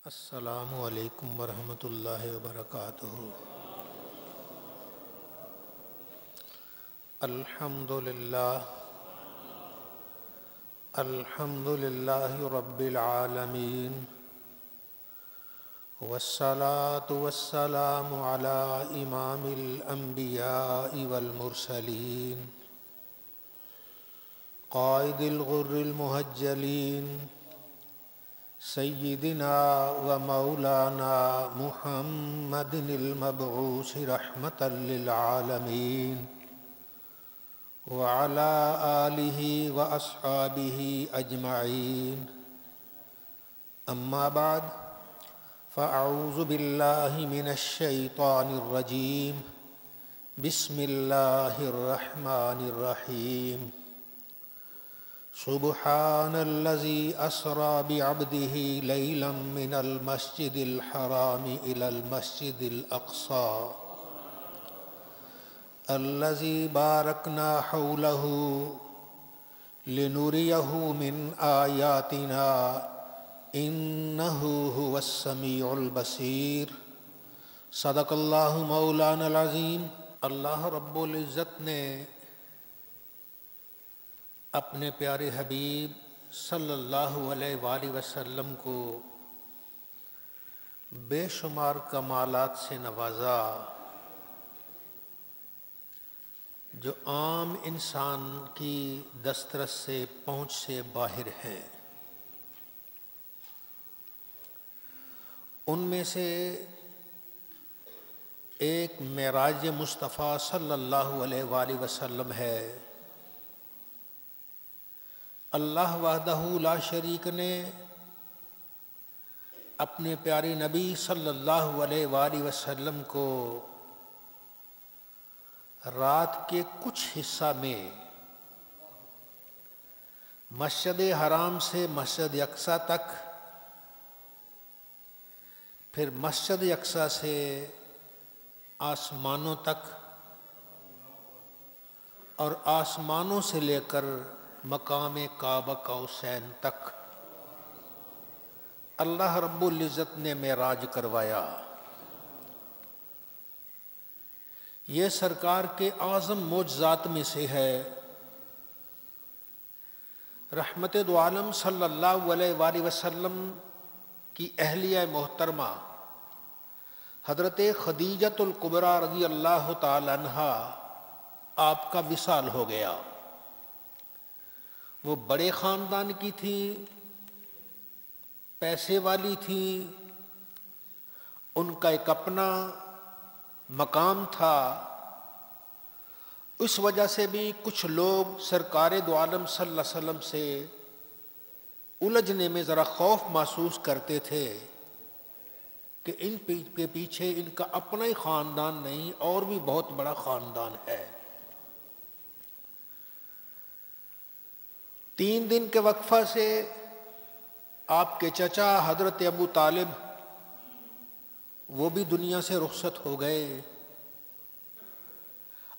السلام علیکم ورحمۃ اللہ وبرکاتہ۔ الحمد للہ رب العالمین، والصلاة والسلام علی امام الانبیاء والمرسلین، قائد الغر المحجلین، سیدنا و مولانا محمد المبعوث رحمة للعالمین، وعلى آلہ واصحابہ اجمعین، اما بعد فاعوذ باللہ من الشیطان الرجیم، بسم اللہ الرحمن الرحیم۔ سبحان الذي أسرى بعبده ليلا من المسجد الحرام إلى المسجد الأقصى الذي باركنا حوله لنريه من آياتنا إنه هو السميع البصير۔ صدق اللہ مولانا العظیم۔ اللہ رب العزت نے اپنے پیارے حبیب صلی اللہ علیہ وآلہ وسلم کو بے شمار کمالات سے نوازا جو عام انسان کی دسترس سے پہنچ سے باہر ہیں۔ ان میں سے ایک معراج مصطفیٰ صلی اللہ علیہ وآلہ وسلم ہے۔ اللہ وحدہ لا شریک نے اپنے پیارے نبی صلی اللہ علیہ وآلہ وسلم کو رات کے کچھ حصہ میں مسجد حرام سے مسجد اقصیٰ تک، پھر مسجد اقصیٰ سے آسمانوں تک، اور آسمانوں سے لے کر مقام کعبہ قوسین تک اللہ رب العزت نے معراج کروایا۔ یہ سرکار کے اعظم معجزات میں سے ہے۔ رحمت دو عالم صلی اللہ علیہ وآلہ وسلم کی اہلیہ محترمہ حضرت خدیجۃ الکبریٰ رضی اللہ تعالی عنہا آپ کا وصال ہو گیا۔ وہ بڑے خاندان کی تھی، پیسے والی تھی، ان کا ایک اپنا مقام تھا۔ اس وجہ سے بھی کچھ لوگ سرکار دو عالم صلی اللہ علیہ وسلم سے الجھنے میں ذرا خوف محسوس کرتے تھے کہ ان کے پیچھے ان کا اپنا ہی خاندان نہیں اور بھی بہت بڑا خاندان ہے۔ 3 دن کے وقفہ سے آپ کے چچا حضرت ابو طالب وہ بھی دنیا سے رخصت ہو گئے۔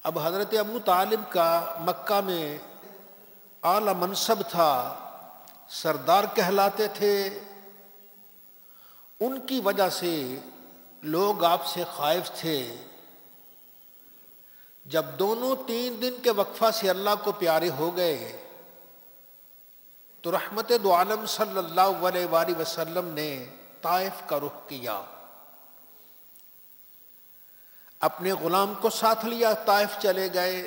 اب حضرت ابو طالب کا مکہ میں اعلی منصب تھا، سردار کہلاتے تھے۔ ان کی وجہ سے لوگ آپ سے خائف تھے۔ جب دونوں 3 دن کے وقفہ سے اللہ کو پیارے ہو گئے تو رحمت دو عالم صلی اللہ علیہ وآلہ وسلم نے طائف کا رخ کیا، اپنے غلام کو ساتھ لیا، طائف چلے گئے۔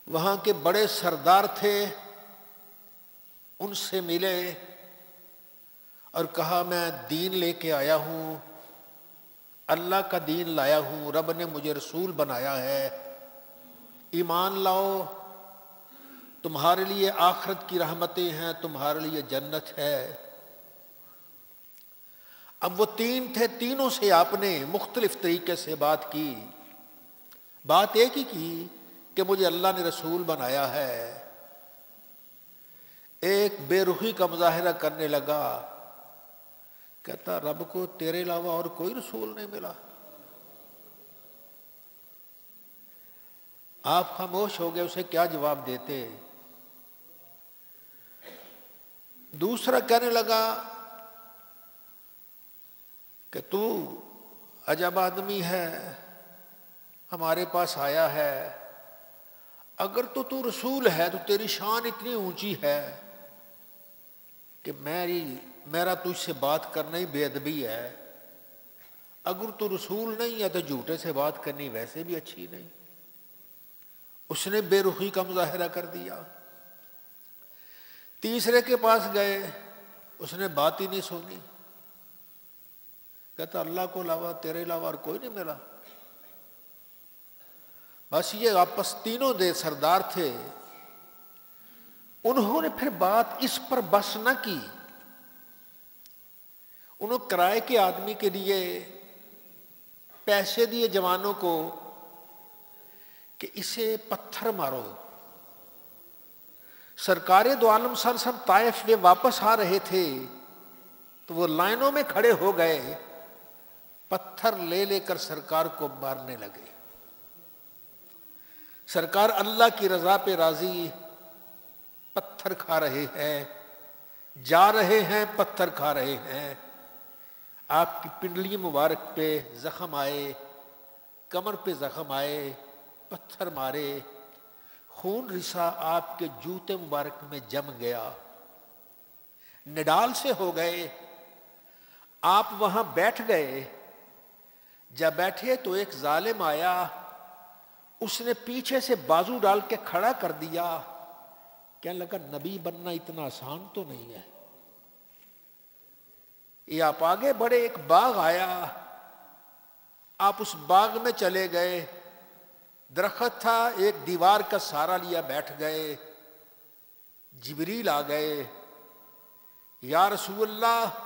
وہاں کے بڑے سردار تھے، ان سے ملے اور کہا میں دین لے کے آیا ہوں، اللہ کا دین لایا ہوں، رب نے مجھے رسول بنایا ہے، ایمان لاؤ، تمہارے لیے آخرت کی رحمتیں ہیں، تمہارے لیے جنت ہے۔ اب وہ 3 تھے، تینوں سے آپ نے مختلف طریقے سے بات کی۔ بات ایک ہی کی کہ مجھے اللہ نے رسول بنایا ہے۔ ایک بے رخی کا مظاہرہ کرنے لگا، کہتا رب کو تیرے علاوہ اور کوئی رسول نہیں ملا۔ آپ خاموش ہو گئے، اسے کیا جواب دیتے؟ دوسرا کہنے لگا کہ تو عجب آدمی ہے، ہمارے پاس آیا ہے، اگر تو رسول ہے تو تیری شان اتنی اونچی ہے کہ میرا تجھ سے بات کرنا ہی بے ادبی ہے، اگر تو رسول نہیں ہے تو جھوٹے سے بات کرنی ویسے بھی اچھی نہیں۔ اس نے بے رخی کا مظاہرہ کر دیا۔ تیسرے کے پاس گئے، اس نے بات ہی نہیں سنی، کہتا اللہ کو علاوہ تیرے علاوہ اور کوئی نہیں میرا۔ بس یہ آپس تینوں دے سردار تھے، انہوں نے پھر بات اس پر بس نہ کی، انہوں کرائے کے آدمی کے لیے پیسے دیے جوانوں کو کہ اسے پتھر مارو۔ سرکار دو عالم صلی اللہ علیہ وسلم طائف میں واپس آ رہے تھے تو وہ لائنوں میں کھڑے ہو گئے، پتھر لے لے کر سرکار کو مارنے لگے۔ سرکار اللہ کی رضا پہ راضی پتھر کھا رہے ہیں، جا رہے ہیں پتھر کھا رہے ہیں۔ آپ کی پنڈلی مبارک پہ زخم آئے، کمر پہ زخم آئے، پتھر مارے، خون رسا آپ کے جوتے مبارک میں جم گیا، نڈال سے ہو گئے۔ آپ وہاں بیٹھ گئے، جب بیٹھے تو ایک ظالم آیا، اس نے پیچھے سے بازو ڈال کے کھڑا کر دیا، کہنے لگا نبی بننا اتنا آسان تو نہیں ہے۔ یہ آپ آگے بڑھے، ایک باغ آیا، آپ اس باغ میں چلے گئے، درخت تھا، ایک دیوار کا سہارا لیا بیٹھ گئے، جبریل آ گئے، یا رسول اللہ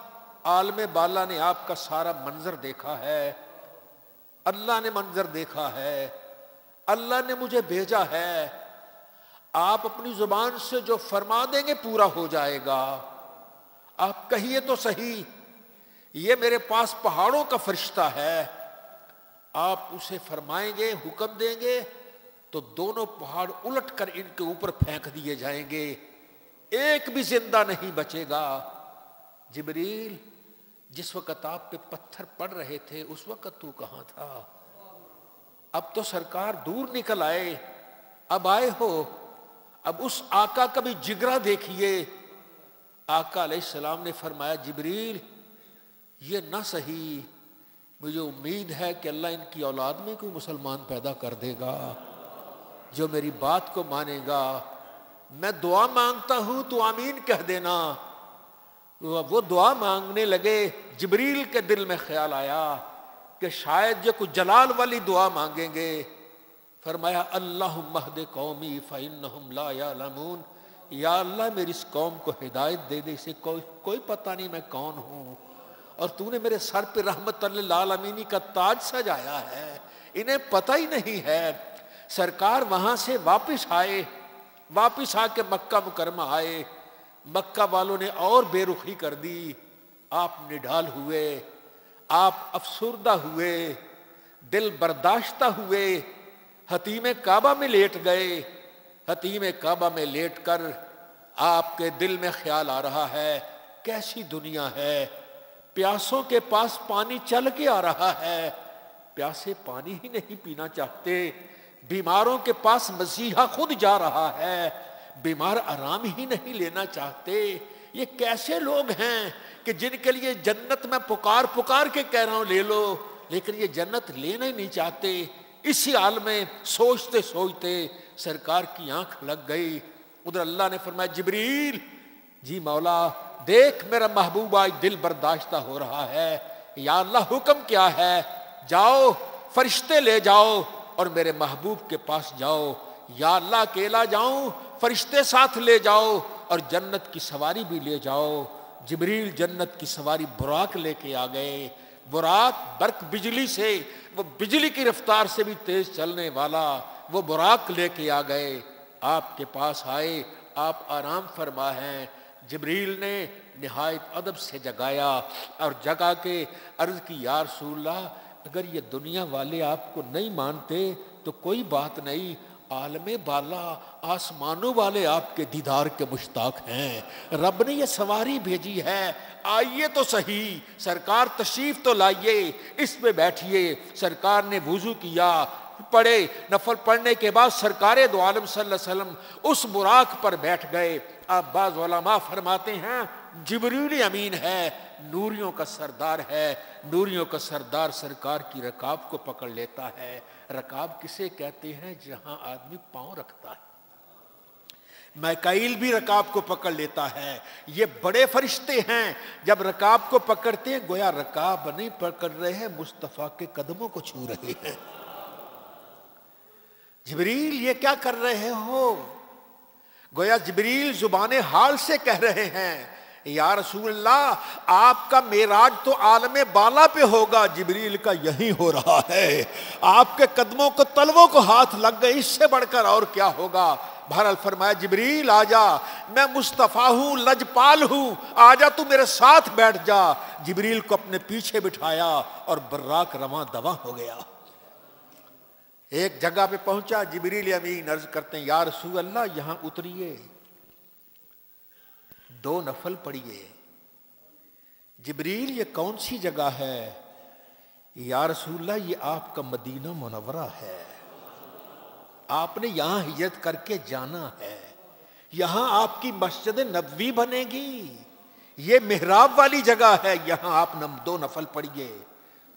عالم بالا نے آپ کا سارا منظر دیکھا ہے، اللہ نے منظر دیکھا ہے، اللہ نے مجھے بھیجا ہے، آپ اپنی زبان سے جو فرما دیں گے پورا ہو جائے گا، آپ کہیے تو صحیح، یہ میرے پاس پہاڑوں کا فرشتہ ہے، آپ اسے فرمائیں گے، حکم دیں گے تو دونوں پہاڑ الٹ کر ان کے اوپر پھینک دیے جائیں گے، ایک بھی زندہ نہیں بچے گا۔ جبریل جس وقت آپ پہ پتھر پڑ رہے تھے اس وقت تو کہاں تھا؟ اب تو سرکار دور نکل آئے، اب آئے ہو، اب اس آقا کا بھی جگرا دیکھیے۔ آقا علیہ السلام نے فرمایا جبریل یہ نہ صحیح، مجھے امید ہے کہ اللہ ان کی اولاد میں کوئی مسلمان پیدا کر دے گا جو میری بات کو مانے گا، میں دعا مانگتا ہوں تو آمین کہہ دینا۔ وہ دعا مانگنے لگے، جبریل کے دل میں خیال آیا کہ شاید یہ کوئی جلال والی دعا مانگیں گے، فرمایا اللہم اہد قومی فإنہم لا یعلمون، یا اللہ میری اس قوم کو ہدایت دے دے، اسے کوئی پتہ نہیں میں کون ہوں، اور تو نے میرے سر پہ رحمت للعالمین کا تاج سجایا ہے، انہیں پتہ ہی نہیں ہے۔ سرکار وہاں سے واپس آئے، واپس آ کے مکہ مکرمہ آئے، مکہ والوں نے اور بے رخی کر دی، آپ نڈال ہوئے، آپ افسردہ ہوئے، دل برداشتہ ہوئے، حتیم کعبہ میں لیٹ گئے۔ حتیم کعبہ میں لیٹ کر آپ کے دل میں خیال آ رہا ہے کیسی دنیا ہے، پیاسوں کے پاس پانی چل کے آ رہا ہے، پیاسے پانی ہی نہیں پینا چاہتے، بیماروں کے پاس مسیحا خود جا رہا ہے، بیمار آرام ہی نہیں لینا چاہتے۔ یہ کیسے لوگ ہیں کہ جن کے لیے جنت میں پکار پکار کے کہہ رہا ہوں لے لو، لیکن یہ جنت لینا ہی نہیں چاہتے۔ اسی حال میں سوچتے سوچتے سرکار کی آنکھ لگ گئی، ادھر اللہ نے فرمایا جبریل جی مولا دیکھ میرا محبوب آج دل برداشتہ ہو رہا ہے، یا اللہ حکم کیا ہے؟ جاؤ فرشتے لے جاؤ اور میرے محبوب کے پاس جاؤ۔ یا اللہ اکیلا جاؤں؟ فرشتے ساتھ لے جاؤ اور جنت کی سواری بھی لے جاؤ۔ جبریل جنت کی سواری براق لے کے آ گئے، براق برق بجلی سے، وہ بجلی کی رفتار سے بھی تیز چلنے والا وہ براق لے کے آ گئے، آپ کے پاس آئے، آپ آرام فرما ہیں۔ جبریل نے نہایت ادب سے جگایا اور جگا کے عرض کی یا رسول اللہ اگر یہ دنیا والے آپ کو نہیں مانتے تو کوئی بات نہیں، عالم بالا آسمانوں والے آپ کے دیدار کے مشتاق ہیں. رب نے یہ سواری بھیجی ہے, آئیے تو صحیح, سرکار تشریف تو لائیے, اس میں بیٹھیے. سرکار نے وضو کیا, پڑھے, نفل پڑھنے کے بعد سرکار دو عالم صلی اللہ علیہ وسلم اس براق پر بیٹھ گئے. اب بعض علماء فرماتے ہیں جبریل امین ہے, نوریوں کا سردار ہے. نوریوں کا سردار سرکار کی رکاب کو پکڑ لیتا ہے. رکاب کسے کہتے ہیں؟ جہاں آدمی پاؤں رکھتا ہے. میکائیل بھی رکاب کو پکڑ لیتا ہے. یہ بڑے فرشتے ہیں, جب رکاب کو پکڑتے ہیں گویا رکاب نہیں پکڑ رہے ہیں, مصطفیٰ کے قدموں کو چھو رہے ہیں. جبریل یہ کیا کر رہے ہو؟ گویا جبریل زبان حال سے کہہ رہے ہیں یا رسول اللہ آپ کا معراج تو عالم بالا پہ ہوگا, جبریل کا یہی ہو رہا ہے. آپ کے قدموں کو تلووں کو ہاتھ لگ گئے, اس سے بڑھ کر اور کیا ہوگا. بہرحال فرمایا جبریل آجا, میں مصطفیٰ ہوں, لجپال ہوں, آجا تو میرے ساتھ بیٹھ جا. جبریل کو اپنے پیچھے بٹھایا اور براق رواں دواں ہو گیا. ایک جگہ پہ پہنچا, جبریل امین عرض کرتے ہیں یا رسول اللہ یہاں اتریے, 2 نفل پڑھیے. جبریل یہ کون سی جگہ ہے؟ یا رسول اللہ یہ آپ کا مدینہ منورہ ہے, آپ نے یہاں ہجرت کر کے جانا ہے, یہاں آپ کی مسجد نبوی بنے گی, یہ محراب والی جگہ ہے, یہاں آپ 2 نفل پڑھیے.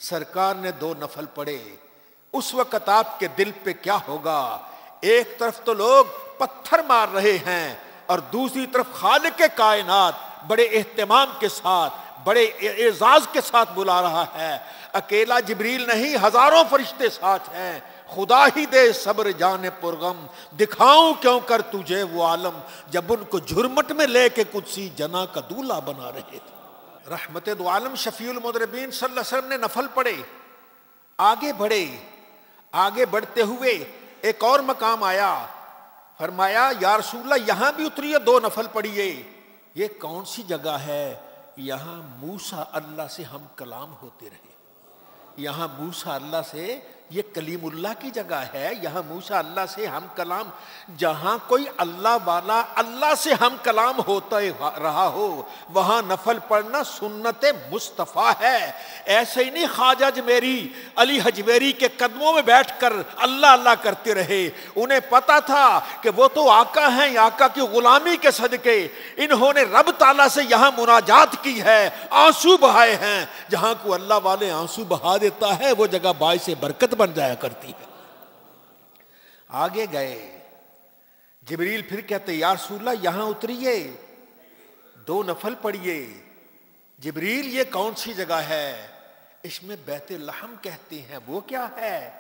سرکار نے 2 نفل پڑھے. اس وقت آپ کے دل پہ کیا ہوگا؟ ایک طرف تو لوگ پتھر مار رہے ہیں اور دوسری طرف خالق کائنات بڑے اہتمام کے ساتھ, بڑے اعزاز کے ساتھ بلا رہا ہے. اکیلا جبریل نہیں, ہزاروں فرشتے ساتھ ہیں. خدا ہی دے صبر جان پرغم, دکھاؤں کیوں کر تجھے وہ عالم, جب ان کو جھرمٹ میں لے کے قدسی جنا کا دولہا بنا رہے تھے. رحمت دو عالم شفیع المذنبین صلی اللہ علیہ وسلم نے نفل پڑھے, آگے بڑھے. آگے بڑھتے ہوئے ایک اور مقام آیا, فرمایا یا رسول اللہ یہاں بھی اتریے, 2 نفل پڑھیے. یہ کون سی جگہ ہے؟ یہاں موسیٰ اللہ سے ہم کلام ہوتے رہے. یہاں موسیٰ اللہ سے, یہ کلیم اللہ کی جگہ ہے, یہاں موسیٰ اللہ سے ہم کلام. جہاں کوئی اللہ والا اللہ سے ہم کلام ہوتا رہا ہو وہاں نفل پڑھنا سنت مصطفیٰ ہے. ایسے ہی نہیں خواجہ جمیری علی حجویری کے قدموں میں بیٹھ کر اللہ اللہ کرتے رہے. انہیں پتا تھا کہ وہ تو آقا ہیں, آقا کی غلامی کے صدقے انہوں نے رب تعالیٰ سے یہاں مناجات کی ہے, آنسو بہائے ہیں. جہاں کو اللہ والے آنسو بہا دیتا ہے وہ جگہ باعث برکت بن جایا کرتی ہے. آگے گئے. جبریل پھر کہتے یا رسول اللہ یہاں اتریے, 2 نفل پڑھیے. جبریل یہ کون سی جگہ ہے؟ اس میں بیت لحم کہتے ہیں. وہ کیا ہے؟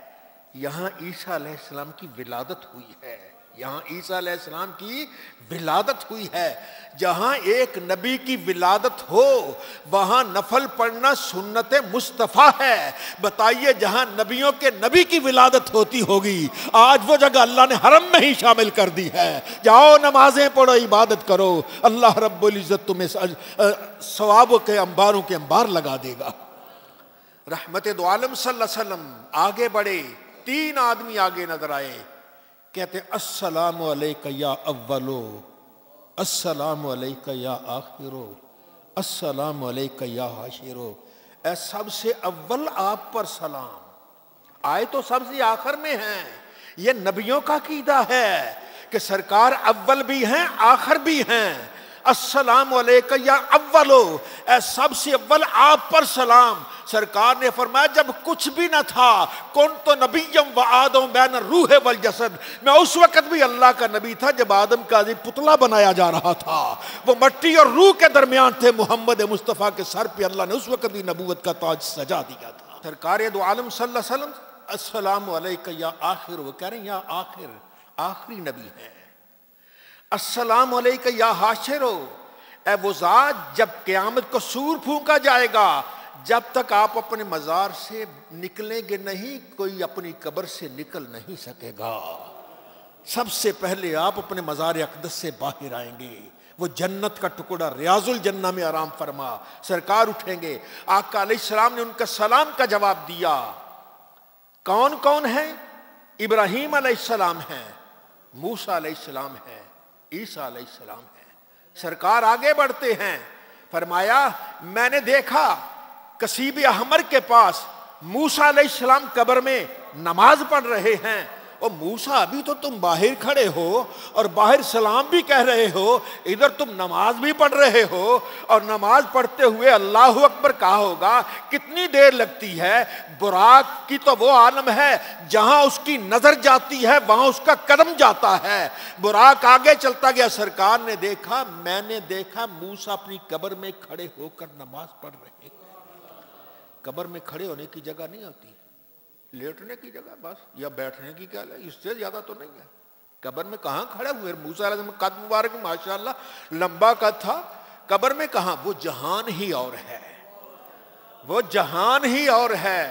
یہاں عیسیٰ علیہ السلام کی ولادت ہوئی ہے. یہاں عیسیٰ علیہ السلام کی ولادت ہوئی ہے. جہاں ایک نبی کی ولادت ہو وہاں نفل پڑھنا سنت مصطفیٰ ہے. بتائیے جہاں نبیوں کے نبی کی ولادت ہوتی ہوگی, آج وہ جگہ اللہ نے حرم میں ہی شامل کر دی ہے. جاؤ نمازیں پڑھو, عبادت کرو, اللہ رب العزت تمہیں ثواب کے انباروں کے انبار لگا دے گا. رحمت دو عالم صلی اللہ علیہ وسلم آگے بڑھے. 3 آدمی آگے نظر آئے, کہتے السلام علیکہ یا اولو, السلام علیکہ یا آخرو, السلام علیکہ یا حاشرو. اے سب سے اول آپ پر سلام. آئے تو سب سے آخر میں ہیں. یہ نبیوں کا عقیدہ ہے کہ سرکار اول بھی ہیں آخر بھی ہیں. السلام علیکہ یا اولو, اے سب سے اول آپ پر سلام. سرکار نے فرمایا جب کچھ بھی نہ تھا, کنت نبیم و آدم بین الروح والجسد, میں اس وقت بھی اللہ کا نبی تھا جب آدم کا پتلا بنایا جا رہا تھا. وہ مٹی اور روح کے درمیان تھے. محمد مصطفیٰ کے سر پہ اللہ نے اس وقت بھی نبوت کا تاج سجا دیا تھا. سرکار دو عالم صلی اللہ علیہ وسلم السلام علیکہ یا آخر, وہ کہہ رہے ہیں یا آخر, آخری نبی ہے. السلام علیکہ یا حاشرو, اے وہ ذات جب قیامت کو سور پھونکا جائے گا جب تک آپ اپنے مزار سے نکلیں گے نہیں, کوئی اپنی قبر سے نکل نہیں سکے گا. سب سے پہلے آپ اپنے مزار اقدس سے باہر آئیں گے. وہ جنت کا ٹکڑا ریاض الجنہ میں آرام فرما. سرکار اٹھیں گے. آقا علیہ السلام نے ان کا سلام کا جواب دیا. کون کون ہیں؟ ابراہیم علیہ السلام ہیں, موسیٰ علیہ السلام ہے، عیسیٰ علیہ السلام ہے۔ سرکار آگے بڑھتے ہیں، فرمایا میں نے دیکھا کثیب احمر کے پاس موسیٰ علیہ السلام قبر میں نماز پڑھ رہے ہیں۔ اور موسیٰ ابھی تو تم باہر کھڑے ہو اور باہر سلام بھی کہہ رہے ہو، ادھر تم نماز بھی پڑھ رہے ہو، اور نماز پڑھتے ہوئے اللہ اکبر کہا ہوگا کتنی دیر لگتی ہے۔ براق کی تو وہ عالم ہے جہاں اس کی نظر جاتی ہے وہاں اس کا قدم جاتا ہے۔ براق آگے چلتا گیا، سرکار نے دیکھا، میں نے دیکھا موسیٰ اپنی قبر میں کھڑے ہو کر نماز پڑھ رہے ہیں۔ قبر میں کھڑے ہونے کی جگہ نہیں ہوتی، لیٹنے کی جگہ بس، یا بیٹھنے کی کیا ہے، اس سے زیادہ تو نہیں ہے۔ قبر میں کہاں کھڑے ہوئے؟ موسیٰ علیہ السلام قد مبارک ماشاءاللہ لمبا قد تھا، قبر میں کہاں؟ وہ جہان ہی اور ہے، وہ جہان ہی اور ہے۔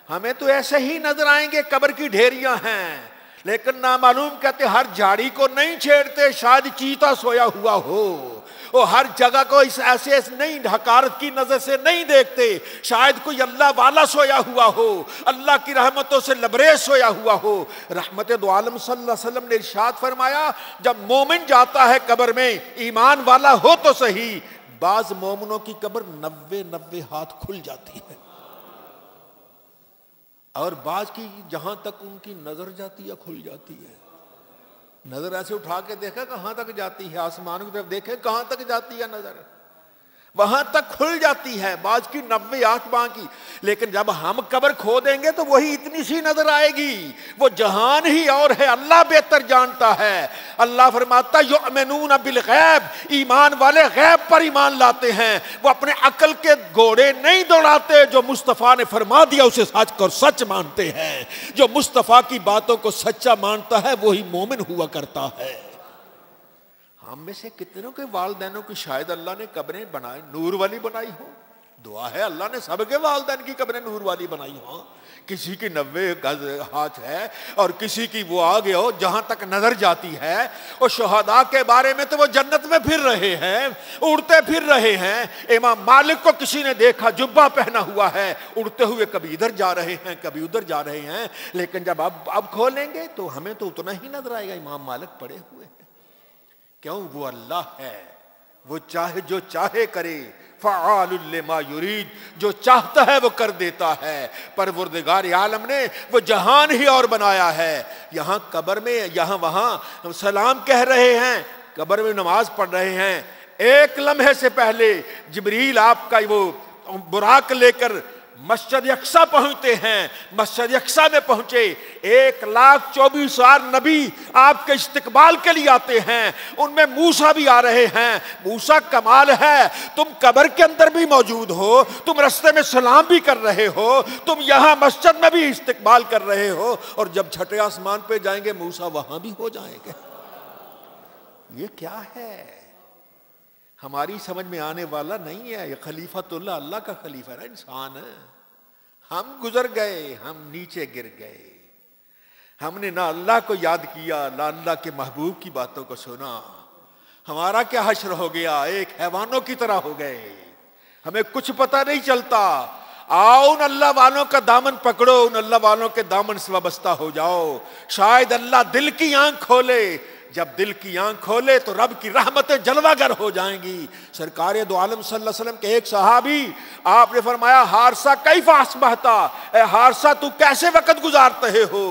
ہمیں تو ایسے ہی نظر آئیں گے قبر کی ڈھیریاں ہیں، لیکن نامعلوم کہتے ہر جھاڑی کو نہیں چھیڑتے، شاید چیتا سویا ہوا ہو۔ وہ ہر جگہ کو اس ایسے نہیں حقارت کی نظر سے نہیں دیکھتے، شاید کوئی اللہ والا سویا ہوا ہو، اللہ کی رحمتوں سے لبریز سویا ہوا ہو۔ رحمت دو عالم صلی اللہ علیہ وسلم نے ارشاد فرمایا جب مومن جاتا ہے قبر میں، ایمان والا ہو تو صحیح، بعض مومنوں کی قبر 90 ہاتھ کھل جاتی ہے، اور بعض کی جہاں تک ان کی نظر جاتی ہے کھل جاتی ہے۔ نظر ایسے اٹھا کے دیکھا کہاں تک جاتی ہے، آسمان کی طرف دیکھے کہاں تک جاتی ہے نظر، وہاں تک کھل جاتی ہے، بعض کی 90 آنکھ باں کی۔ لیکن جب ہم قبر کھو دیں گے تو وہی اتنی سی نظر آئے گی، وہ جہان ہی اور ہے، اللہ بہتر جانتا ہے۔ اللہ فرماتا یؤمنون بالغیب، ایمان والے غیب پر ایمان لاتے ہیں، وہ اپنے عقل کے گھوڑے نہیں دوڑاتے، جو مصطفیٰ نے فرما دیا اسے سچ اور سچ مانتے ہیں۔ جو مصطفیٰ کی باتوں کو سچا مانتا ہے وہی مومن ہوا کرتا ہے۔ ہم میں سے کتنوں کے والدینوں کی شاید اللہ نے قبریں بنائے نور والی بنائی ہو، دعا ہے اللہ نے سب کے والدین کی قبریں نور والی بنائی ہوں۔ کسی کی 90 گز ہاتھ ہے اور کسی کی وہ آگے ہو جہاں تک نظر جاتی ہے۔ اور شہداء کے بارے میں تو وہ جنت میں پھر رہے ہیں، اڑتے پھر رہے ہیں۔ امام مالک کو کسی نے دیکھا جبہ پہنا ہوا ہے، اڑتے ہوئے کبھی ادھر جا رہے ہیں کبھی ادھر جا رہے ہیں، لیکن جب اب کھولیں گے تو ہمیں تو اتنا ہی نظر آئے گا امام مالک پڑے ہوئے ہیں۔ کیوں؟ وہ اللہ ہے، وہ چاہے جو چاہے کرے، فعال لما یرید، جو چاہتا ہے وہ کر دیتا ہے۔ پروردگار عالم نے وہ جہان ہی اور بنایا ہے۔ یہاں قبر میں یہاں وہاں سلام کہہ رہے ہیں، قبر میں نماز پڑھ رہے ہیں، ایک لمحے سے پہلے جبریل آپ کا وہ براق لے کر مسجد اقصیٰ پہنچتے ہیں۔ مسجد اقصیٰ میں پہنچے، 1,24,000 نبی آپ کے استقبال کے لیے آتے ہیں، ان میں موسیٰ بھی آ رہے ہیں۔ موسیٰ کمال ہے، تم قبر کے اندر بھی موجود ہو، تم رستے میں سلام بھی کر رہے ہو، تم یہاں مسجد میں بھی استقبال کر رہے ہو، اور جب چھٹے آسمان پہ جائیں گے موسیٰ وہاں بھی ہو جائیں گے۔ یہ کیا ہے؟ ہماری سمجھ میں آنے والا نہیں ہے۔ یہ خلیفۃ اللہ، اللہ کا خلیفہ ہے، انسان ہے۔ ہم گزر گئے، ہم نیچے گر گئے، ہم نے نہ اللہ کو یاد کیا نہ اللہ کے محبوب کی باتوں کو سنا۔ ہمارا کیا حشر ہو گیا، ایک حیوانوں کی طرح ہو گئے، ہمیں کچھ پتہ نہیں چلتا۔ آؤ ان اللہ والوں کا دامن پکڑو، ان اللہ والوں کے دامن سے وابستہ ہو جاؤ، شاید اللہ دل کی آنکھ کھولے۔ جب دل کی آنکھ کھولے تو رب کی رحمتیں جلوہ گر ہو جائیں گی۔ سرکار دو عالم صلی اللہ علیہ وسلم کے ایک صحابی، آپ نے فرمایا حارثہ کیف اصبحتا، اے حارثہ تو کیسے وقت گزارتے ہو؟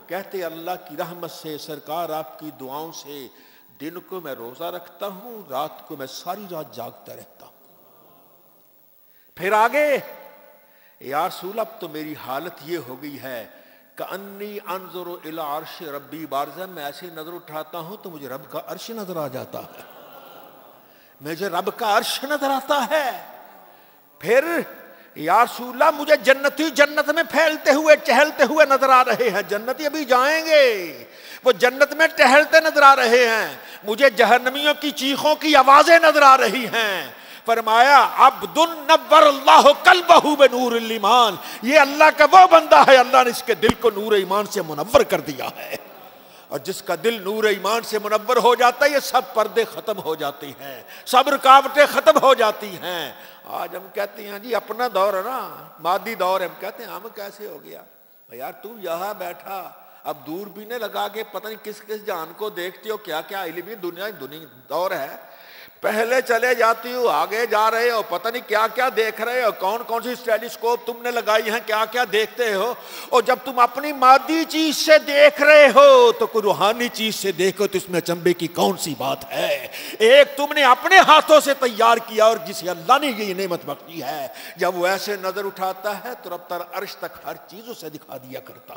کہتے اللہ کی رحمت سے، سرکار آپ کی دعاؤں سے، دن کو میں روزہ رکھتا ہوں، رات کو میں ساری رات جاگتا رہتا ہوں۔ پھر آگے، یا رسول اب تو میری حالت یہ ہو گئی ہے کأنی انظر الی عرش ربی بارزا، میں ایسے نظر اٹھاتا ہوں تو مجھے رب کا عرش نظر آ جاتا ہے، مجھے رب کا عرش نظر آتا ہے۔ پھر یا رسول اللہ مجھے جنتی جنت میں پھیلتے ہوئے چہلتے ہوئے نظر آ رہے ہیں، جنتی ابھی جائیں گے، وہ جنت میں ٹہلتے نظر آ رہے ہیں، مجھے جہنمیوں کی چیخوں کی آوازیں نظر آ رہی ہیں۔ فرمایا عبد نور اللہ قلبہ بنور الایمان، یہ اللہ کا وہ بندہ ہے اللہ نے اس کے دل کو نور ایمان سے منور کر دیا ہے، اور جس کا دل نور ایمان سے منور ہو جاتا ہے یہ سب پردے ختم ہو جاتے ہیں، سب رکاوٹیں ختم ہو جاتی ہیں۔ آج ہم کہتے ہیں جی اپنا دور ہے نا، مادی دور ہے، ہم کہتے ہیں ہم کیسے ہو گیا یار، تو یہاں بیٹھا اب دوربینیں لگا کے پتہ نہیں کس کس جان کو دیکھتے ہو، کیا کیا علمی دنیا دور ہے، پہلے چلے جاتی ہو، آگے جا رہے ہو، پتہ نہیں کیا کیا دیکھ رہے ہو، کون کون سی ٹیلیسکوپ تم نے لگائی ہیں، کیا کیا دیکھتے ہو. اور جب تم اپنی مادی چیز سے دیکھ رہے ہو تو کوئی روحانی چیز سے دیکھو تو اس میں اچنبے کی کون سی بات ہے. ایک تم نے اپنے ہاتھوں سے تیار کیا اور جسے اللہ نے یہ نعمت بخشی ہے، جب وہ ایسے نظر اٹھاتا ہے تو رب تر عرش تک ہر چیز اسے دکھا دیا کرتا.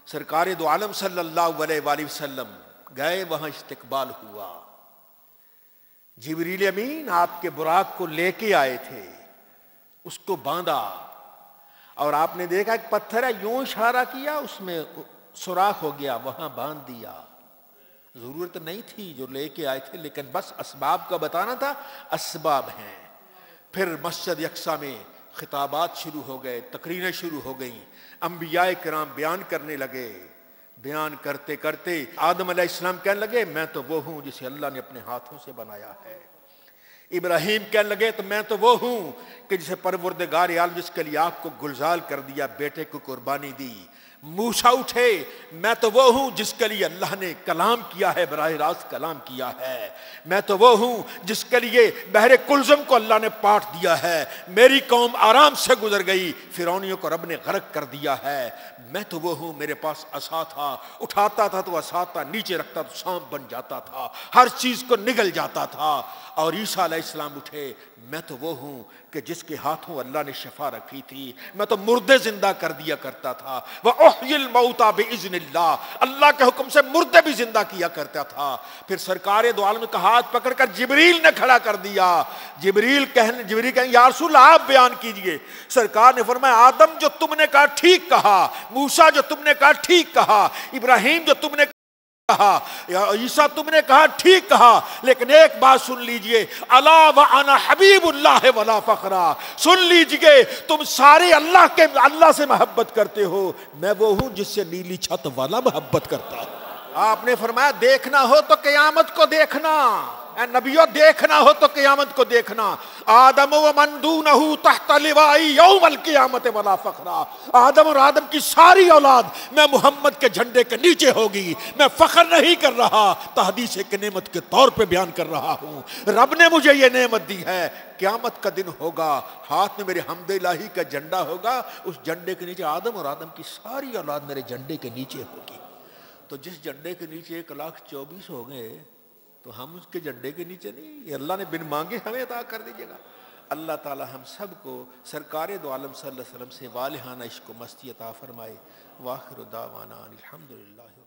سرکار دو عالم صلی اللہ علیہ وآلہ وسلم گئے، وہاں استقبال ہوا. جبریل امین آپ کے براق کو لے کے آئے تھے، اس کو باندھا، اور آپ نے دیکھا ایک پتھر ہے، یوں اشارہ کیا، اس میں سوراخ ہو گیا، وہاں باندھ دیا. ضرورت نہیں تھی جو لے کے آئے تھے، لیکن بس اسباب کا بتانا تھا، اسباب ہیں. پھر مسجد یکساں میں خطابات شروع ہو گئے، تقریریں شروع ہو گئیں، انبیاء کرام بیان کرنے لگے. بیان کرتے کرتے آدم علیہ السلام کہنے لگے میں تو وہ ہوں جسے اللہ نے اپنے ہاتھوں سے بنایا ہے. ابراہیم کہنے لگے تو میں تو وہ ہوں کہ جسے پروردگار عالم جس کے لیے آگ کو گلزار کر دیا، بیٹے کو قربانی دی. موسیٰ اٹھے میں تو وہ ہوں جس کے لیے اللہ نے کلام کیا ہے، براہ راست کلام کیا ہے. میں تو وہ ہوں جس کے لیے بحر کلزم کو اللہ نے پاٹ دیا ہے. میری قوم آرام سے گزر گئی، فرعونیوں کو رب نے غرق کر دیا ہے. میں تو وہ ہوں، میرے پاس عصا تھا، اٹھاتا تھا تو عصا تھا، نیچے رکھتا تو سانپ بن جاتا تھا، ہر چیز کو نگل جاتا تھا. اور عیسیٰ علیہ السلام اٹھے میں تو وہ ہوں کہ جس کے ہاتھوں اللہ نے شفا رکھی تھی، میں تو مردے زندہ کر دیا کرتا تھا. وَأُحْيِي الْمَوْتَى بِإِذْنِ اللَّهِ، اللہ کے حکم سے مردے بھی زندہ کیا کرتا تھا. پھر سرکار دو عالم کا ہاتھ پکڑ کر جبریل نے کھڑا کر دیا. جبریل کہیں یا رسول اللہ آپ بیان کیجئے. سرکار نے فرمایا آدم جو تم نے کہا ٹھیک کہا، موسیٰ جو تم نے کہا ٹھیک کہا، ابراہیم جو تم نے کہا، عیسیٰ تم نے کہا ٹھیک کہا، لیکن ایک بات سن لیجئے، الا وانا حبیب اللہ ولا فخرا. سن لیجئے تم سارے اللہ سے محبت کرتے ہو، میں وہ ہوں جس سے نیلی چھت والا محبت کرتا ہوں. آپ نے فرمایا دیکھنا ہو تو قیامت کو دیکھنا، اے نبیو دیکھنا ہو تو قیامت کو دیکھنا. آدم و من دونہ تحت لوائی یوم القیامت ولا فخرا. آدم اور آدم کی ساری اولاد میں محمد کے جھنڈے کے نیچے ہوگی. میں فخر نہیں کر رہا، تحدیث ایک نعمت کے طور پہ بیان کر رہا ہوں. رب نے مجھے یہ نعمت دی ہے. قیامت کا دن ہوگا، ہاتھ میں میرے حمد الہی کا جھنڈا ہوگا، اس جھنڈے کے نیچے آدم اور آدم کی ساری اولاد میرے جھنڈے کے نیچے ہوگی. تو جس جھنڈے کے نیچے 1,24,000 ہو گئے تو ہم اس کے جھنڈے کے نیچے نہیں، یہ اللہ نے بن مانگے ہمیں عطا کر دیجیے گا. اللہ تعالی ہم سب کو سرکار دو عالم صلی اللہ علیہ وسلم سے والہانہ عشق و مستی عطا فرمائے. وآخر دعوانا الحمدللہ.